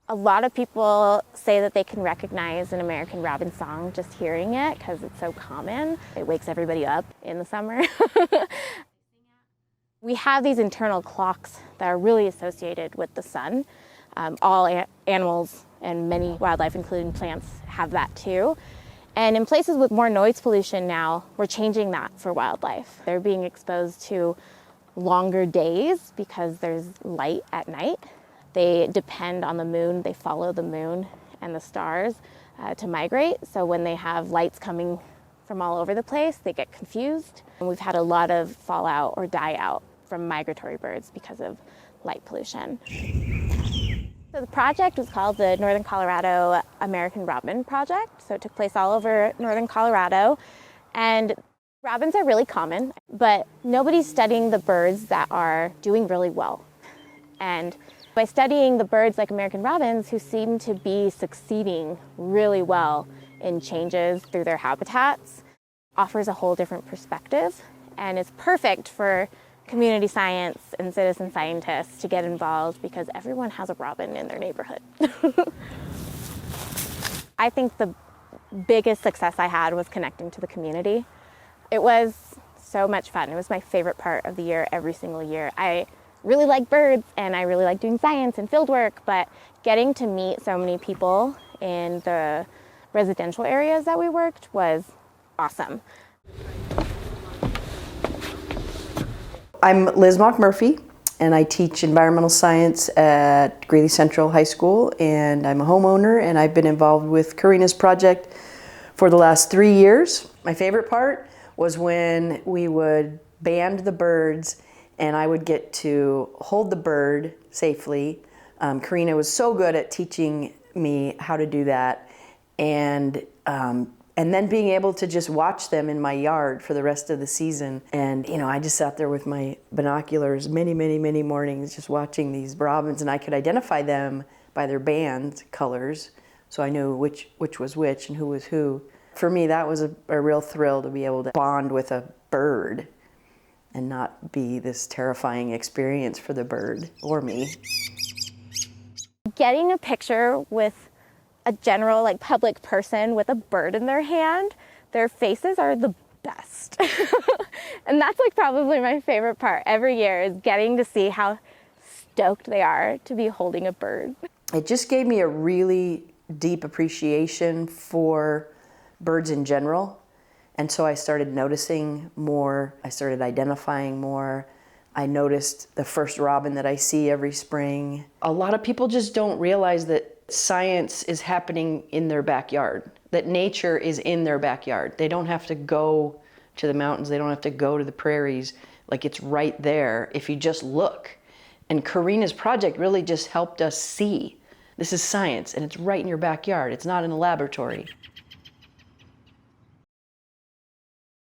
A lot of people say that they can recognize an American Robin song just hearing it because it's so common. It wakes everybody up in the summer. We have these internal clocks that are really associated with the sun. All animals and many wildlife, including plants, have that too. And in places with more noise pollution now, we're changing that for wildlife. They're being exposed to longer days because there's light at night. They depend on the moon, they follow the moon and the stars to migrate. So when they have lights coming from all over the place, they get confused. And we've had a lot of fallout or die out from migratory birds because of light pollution. So the project was called the Northern Colorado American Robin Project. So it took place all over northern Colorado. And robins are really common, but nobody's studying the birds that are doing really well. And by studying the birds like American robins who seem to be succeeding really well in changes through their habitats, offers a whole different perspective. And it's perfect for community science and citizen scientists to get involved because everyone has a robin in their neighborhood. I think the biggest success I had was connecting to the community. It was so much fun. It was my favorite part of the year every single year. I really like birds and I really like doing science and field work, but getting to meet so many people in the residential areas that we worked was awesome. I'm Liz Mock-Murphy, and I teach environmental science at Greeley Central High School, and I'm a homeowner, and I've been involved with Karina's project for the last 3 years. My favorite part was when we would band the birds, and I would get to hold the bird safely. Karina was so good at teaching me how to do that, and then being able to just watch them in my yard for the rest of the season. And, I just sat there with my binoculars many, many, many mornings just watching these robins, and I could identify them by their band colors, so I knew which was which and who was who. For me, that was a real thrill to be able to bond with a bird and not be this terrifying experience for the bird or me. Getting a picture with a general public person with a bird in their hand, their faces are the best. And that's probably my favorite part every year is getting to see how stoked they are to be holding a bird. It just gave me a really deep appreciation for birds in general. And so I started noticing more, I started identifying more. I noticed the first robin that I see every spring. A lot of people just don't realize that science is happening in their backyard, that nature is in their backyard. They don't have to go to the mountains, they don't have to go to the prairies, it's right there if you just look. And Karina's project really just helped us see. This is science and it's right in your backyard, it's not in a laboratory.